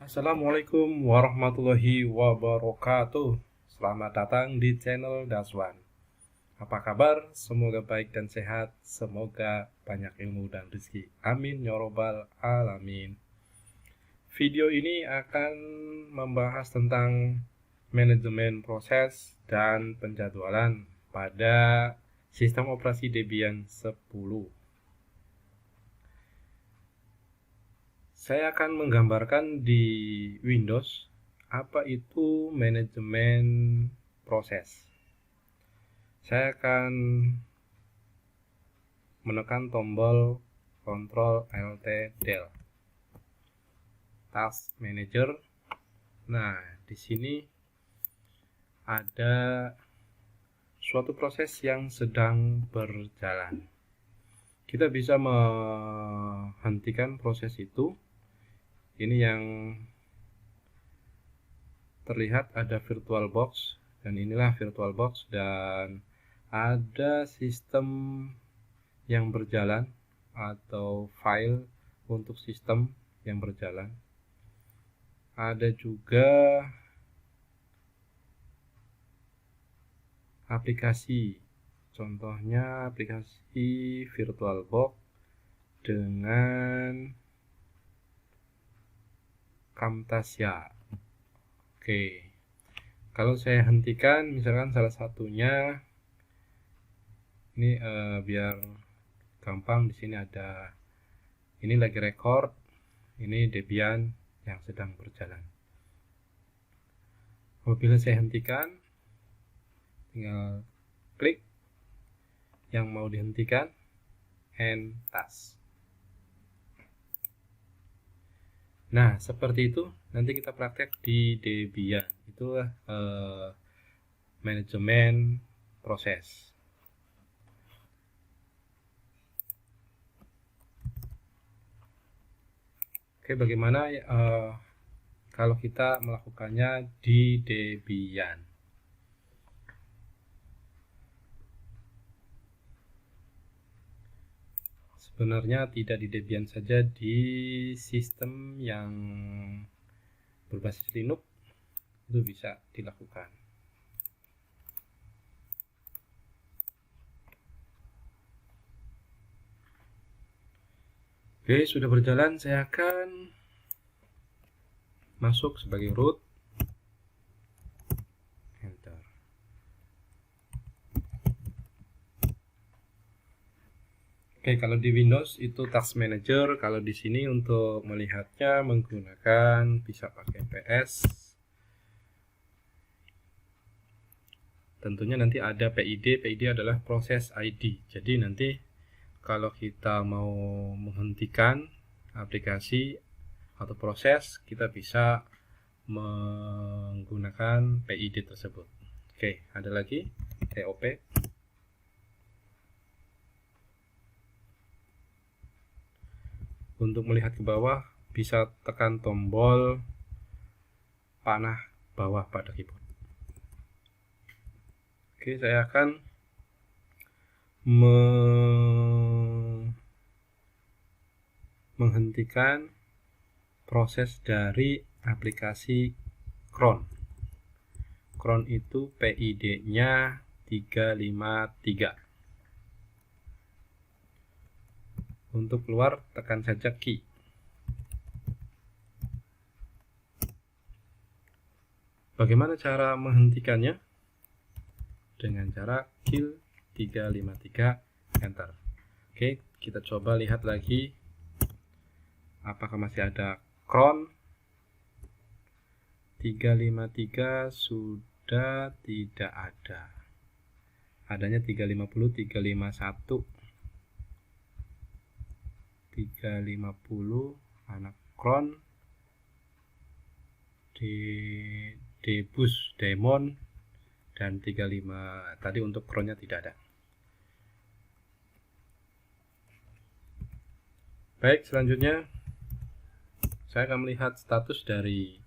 Assalamualaikum warahmatullahi wabarakatuh. Selamat datang di channel Daswan. Apa kabar? Semoga baik dan sehat. Semoga banyak ilmu dan rezeki. Amin ya robbal alamin. Video ini akan membahas tentang manajemen proses dan penjadwalan pada sistem operasi Debian 10. Saya akan menggambarkan di Windows apa itu manajemen proses. Saya akan menekan tombol Ctrl Alt Del. Task Manager. Nah, di sini ada suatu proses yang sedang berjalan. Kita bisa menghentikan proses itu. Ini yang terlihat ada VirtualBox, dan inilah VirtualBox, dan ada sistem yang berjalan atau file untuk sistem yang berjalan. Ada juga aplikasi, contohnya aplikasi VirtualBox dengan Camtasia. Oke, kalau saya hentikan misalkan salah satunya ini, biar gampang, di sini ada, ini lagi record, ini Debian yang sedang berjalan. Apabila saya hentikan, tinggal klik yang mau dihentikan, end task. Nah, seperti itu nanti kita praktek di Debian. Itulah manajemen proses. Oke, bagaimana kalau kita melakukannya di Debian? Sebenarnya tidak di Debian saja, di sistem yang berbasis Linux itu bisa dilakukan. Oke, sudah berjalan. Saya akan masuk sebagai root. Enter. Oke, kalau di Windows itu Task Manager. Kalau di sini untuk melihatnya menggunakan, bisa pakai PS. Tentunya nanti ada PID. PID adalah proses ID. Jadi nanti kalau kita mau menghentikan aplikasi atau proses, kita bisa menggunakan PID tersebut. Oke, ada lagi TOP. Untuk melihat ke bawah, bisa tekan tombol panah bawah pada keyboard. Oke, saya akan menghentikan proses dari aplikasi cron. Cron itu PID-nya 353. Untuk keluar, tekan saja key. Bagaimana cara menghentikannya? Dengan cara kill 353, enter. Oke, kita coba lihat lagi apakah masih ada cron. 353 sudah tidak ada. Adanya 350, 351. 350 anak cron, debus demon, dan 35 tadi untuk cronnya tidak ada. Baik, selanjutnya saya akan melihat status dari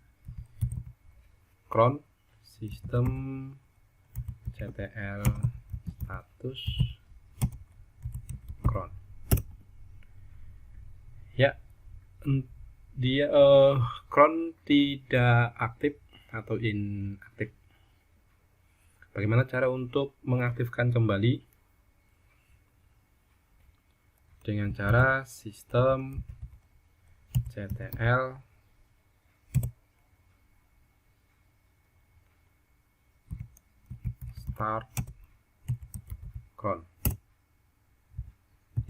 cron, sistem ctl status. Ya, dia cron tidak aktif atau inaktif. Bagaimana cara untuk mengaktifkan kembali? Dengan cara sistem ctl start cron.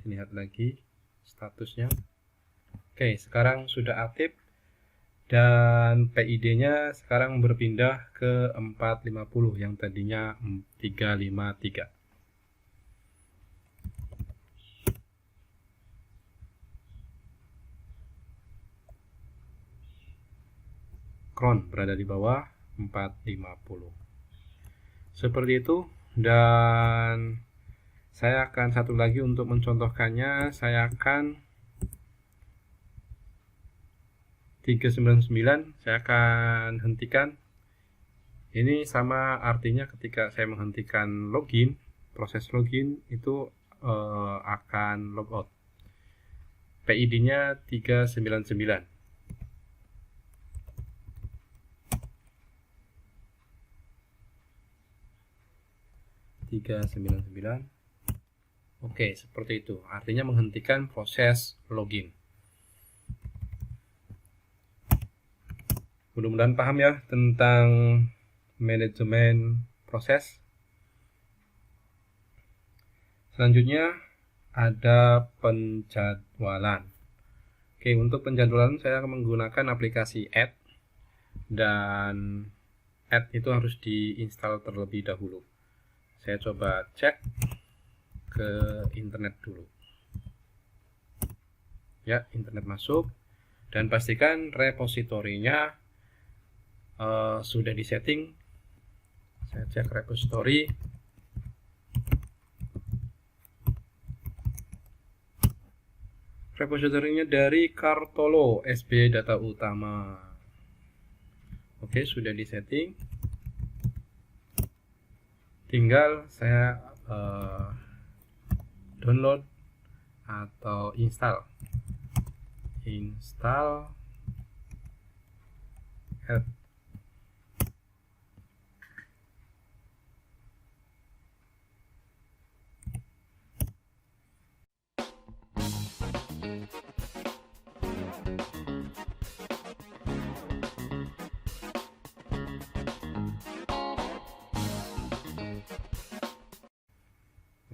Dilihat lagi statusnya. Oke, sekarang sudah aktif dan PID-nya sekarang berpindah ke 450 yang tadinya 353. Cron berada di bawah 450. Seperti itu, dan saya akan satu lagi untuk mencontohkannya. Saya akan 399 saya akan hentikan. Ini sama artinya ketika saya menghentikan login, proses login itu akan logout. PID-nya 399. Oke, seperti itu. Artinya menghentikan proses login. Mudah-mudahan paham ya tentang manajemen proses. Selanjutnya ada penjadwalan. Oke, untuk penjadwalan saya akan menggunakan aplikasi Add, dan Add itu harus diinstal terlebih dahulu. Saya coba cek ke internet dulu. Ya, internet masuk, dan pastikan repositorinya sudah disetting. Saya cek repository. Repositorinya dari Kartolo SB data utama. Oke, sudah disetting. Tinggal saya download atau install add.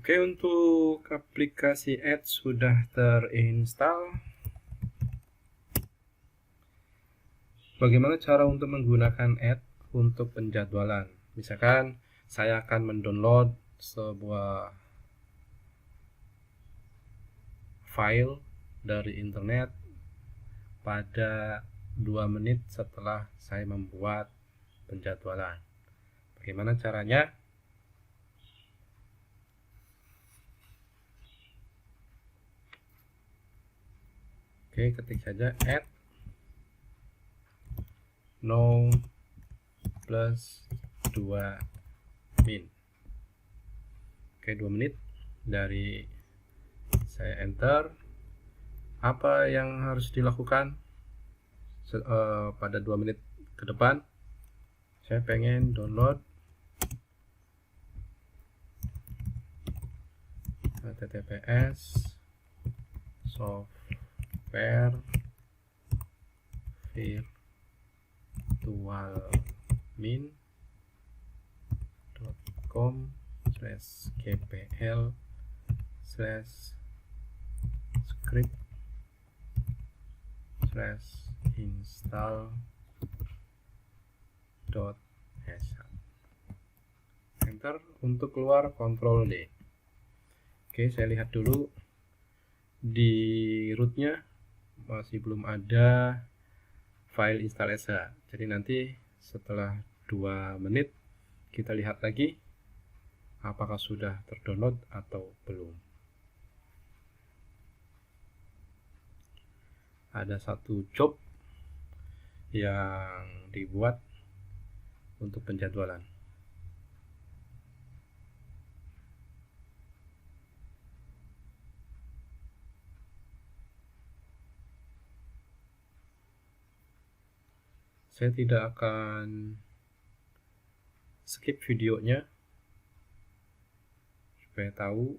Oke, untuk aplikasi Add sudah terinstall. Bagaimana cara untuk menggunakan Add untuk penjadwalan? Misalkan saya akan mendownload sebuah file dari internet pada 2 menit setelah saya membuat penjadwalan. Bagaimana caranya? Oke, ketik saja add no plus 2 min. Oke, 2 menit dari saya enter. Apa yang harus dilakukan pada 2 menit ke depan? Saya pengen download https software virtualmin.com/kpl/script/install.sh. Enter. Untuk keluar Ctrl D. Oke, saya lihat dulu di rootnya masih belum ada file install.sh. Jadi nanti setelah 2 menit kita lihat lagi apakah sudah terdownload atau belum. Ada satu job yang dibuat untuk penjadwalan. Saya tidak akan skip videonya supaya tahu.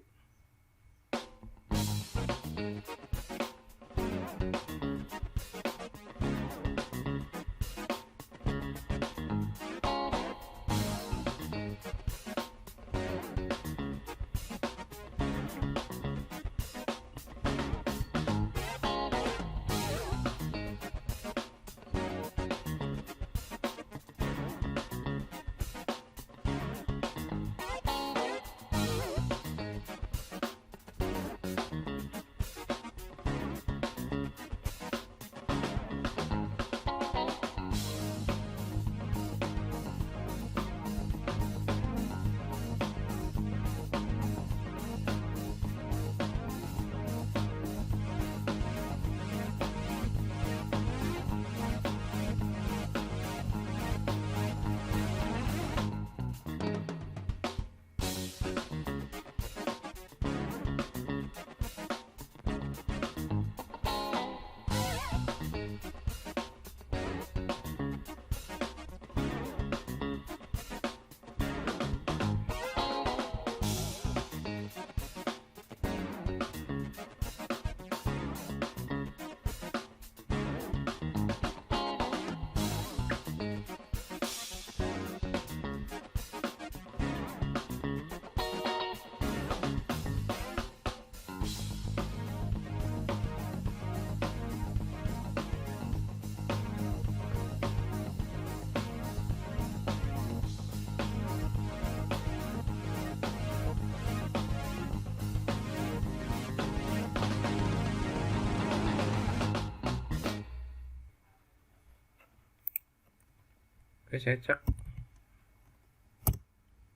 Oke, saya cek.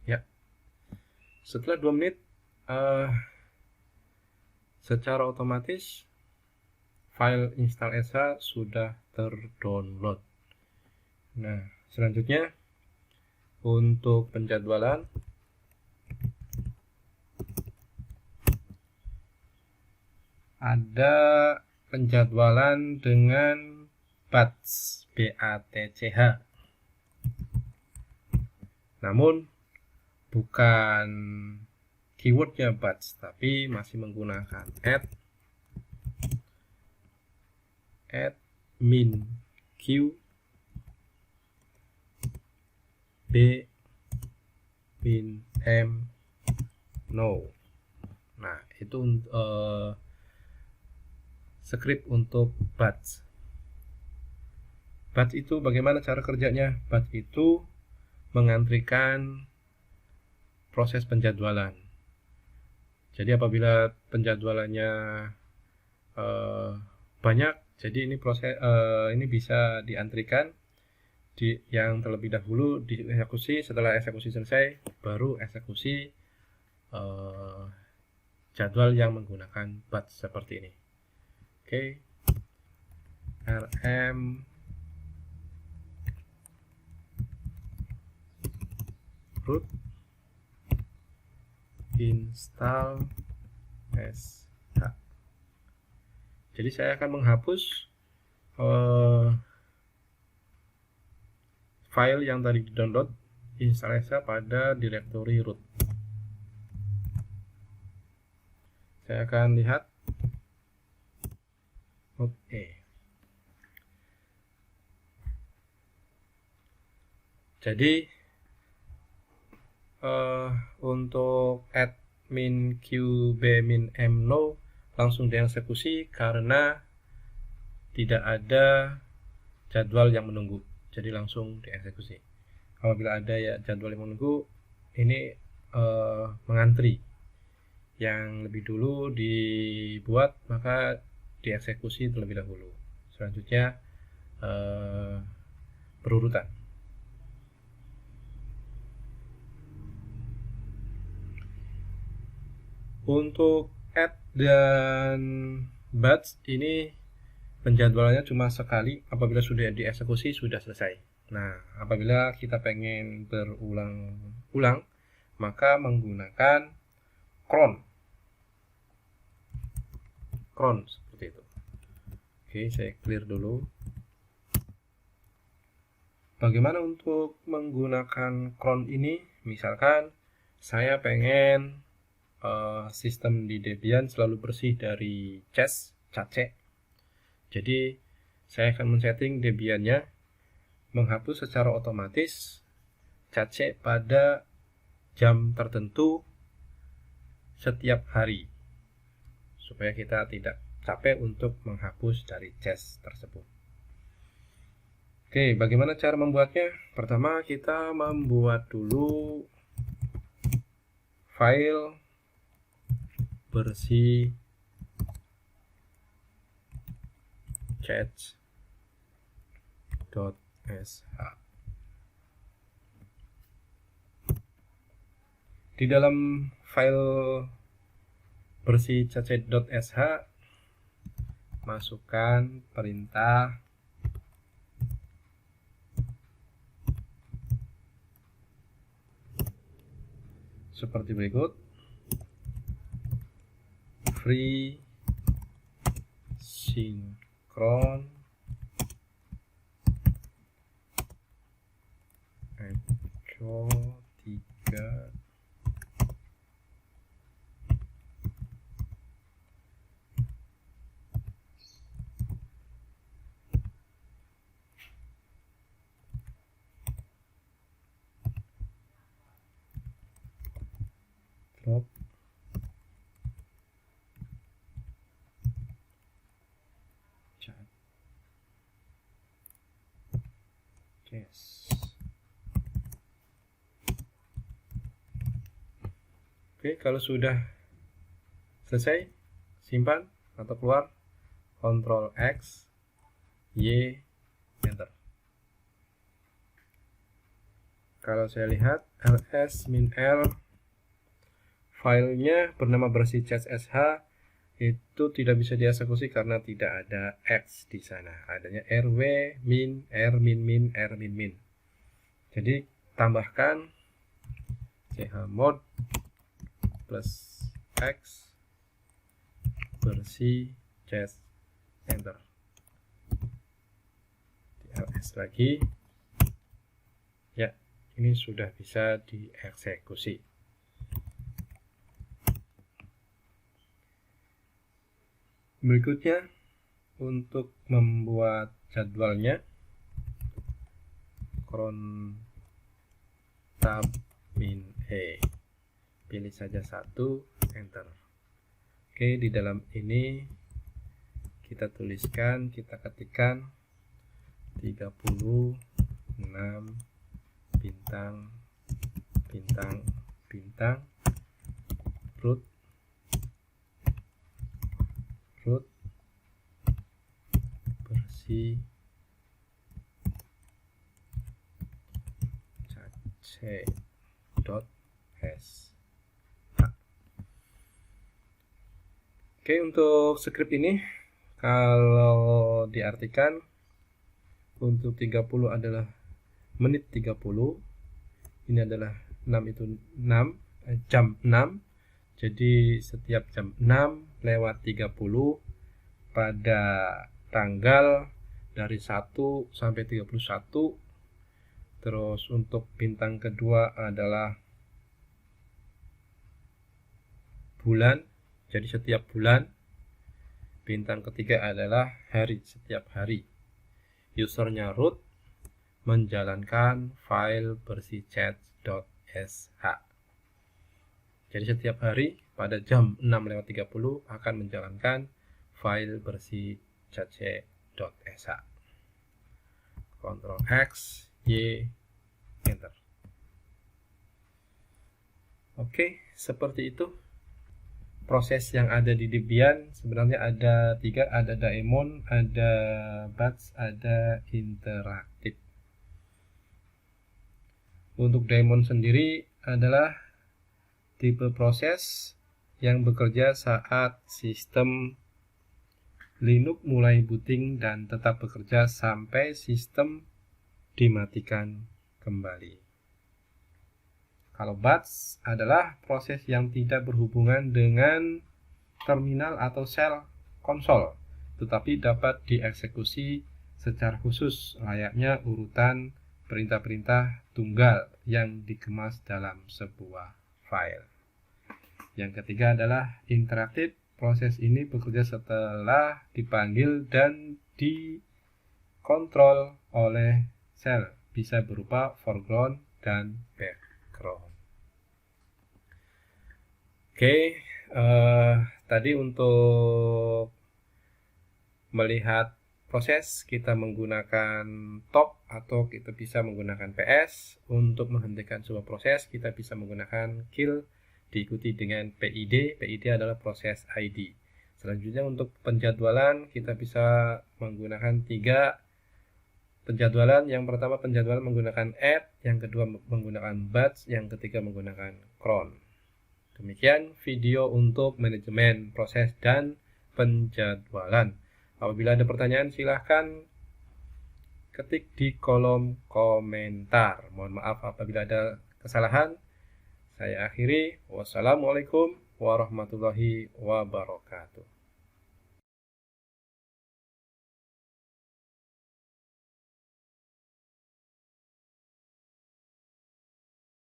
Ya, setelah 2 menit secara otomatis file install ESA sudah terdownload. Nah, selanjutnya untuk penjadwalan ada penjadwalan dengan batch BATCH. Namun bukan keywordnya batch, tapi masih menggunakan add min q b min m no. Nah, itu script untuk batch. Batch itu bagaimana cara kerjanya? Batch itu mengantrikan proses penjadwalan. Jadi apabila penjadwalannya banyak, jadi ini proses ini bisa diantrikan yang terlebih dahulu dieksekusi. Setelah eksekusi selesai, baru eksekusi jadwal yang menggunakan batch seperti ini. Oke, rm root install sh. Jadi saya akan menghapus file yang tadi di-download install sh pada directory root. Saya akan lihat oke. Jadi untuk admin q b min m no langsung dieksekusi karena tidak ada jadwal yang menunggu, jadi langsung dieksekusi. Apabila ada ya jadwal yang menunggu, ini mengantri. Yang lebih dulu dibuat maka dieksekusi terlebih dahulu. Selanjutnya berurutan. Untuk add dan batch ini penjadwalannya cuma sekali, apabila sudah dieksekusi sudah selesai. Nah, apabila kita pengen berulang-ulang, maka menggunakan cron seperti itu. Oke, saya clear dulu. Bagaimana untuk menggunakan cron ini? Misalkan saya pengen sistem di Debian selalu bersih dari cache. Jadi saya akan men-setting Debian-nya menghapus secara otomatis cache pada jam tertentu setiap hari, supaya kita tidak capek untuk menghapus dari cache tersebut. Oke, bagaimana cara membuatnya? Pertama, kita membuat dulu file bersih cache.sh. Di dalam file bersih cache.sh masukkan perintah seperti berikut: free synchron echo 3 drop cache. Oke, kalau sudah selesai, simpan atau keluar, Ctrl X, Y, enter. Kalau saya lihat ls-l filenya bernama bersih cache.sh itu tidak bisa dieksekusi karena tidak ada X di sana. Adanya rw min r-min-min r-min-min. Jadi tambahkan chmod plus X bersih cache, enter. Di ls lagi. Ya, ini sudah bisa dieksekusi. Berikutnya, untuk membuat jadwalnya, cron tab min e, pilih saja satu, enter. Oke, di dalam ini kita tuliskan, kita ketikkan 36 bintang bintang bintang root bersih cache.sh. Oke, untuk script ini kalau diartikan untuk 30 adalah menit 30, ini adalah 6 itu 6 jam 6. Jadi setiap jam 6 lewat 30 pada tanggal dari 1 sampai 31. Terus untuk bintang kedua adalah bulan, jadi setiap bulan. Bintang ketiga adalah hari, setiap hari. Usernya root, menjalankan file bersih cache.sh. Jadi setiap hari pada jam 6:30 akan menjalankan file bersih cache.sh. Ctrl X, Y, enter. Oke, seperti itu proses yang ada di Debian. Sebenarnya ada 3, ada daemon, ada batch, ada interaktif. Untuk daemon sendiri adalah tipe proses yang bekerja saat sistem Linux mulai booting dan tetap bekerja sampai sistem dimatikan kembali. Kalau batch adalah proses yang tidak berhubungan dengan terminal atau shell konsol, tetapi dapat dieksekusi secara khusus layaknya urutan perintah-perintah tunggal yang dikemas dalam sebuah file. Yang ketiga adalah interaktif. Proses ini bekerja setelah dipanggil dan dikontrol oleh sel. Bisa berupa foreground dan background. Oke, tadi untuk melihat proses kita menggunakan top atau kita bisa menggunakan PS. Untuk menghentikan sebuah proses kita bisa menggunakan kill diikuti dengan PID. PID adalah proses ID. Selanjutnya untuk penjadwalan kita bisa menggunakan 3 penjadwalan. Yang pertama penjadwalan menggunakan add, yang kedua menggunakan batch, yang ketiga menggunakan cron. Demikian video untuk manajemen proses dan penjadwalan. Apabila ada pertanyaan silahkan ketik di kolom komentar. Mohon maaf apabila ada kesalahan. Saya akhiri. Wassalamualaikum warahmatullahi wabarakatuh.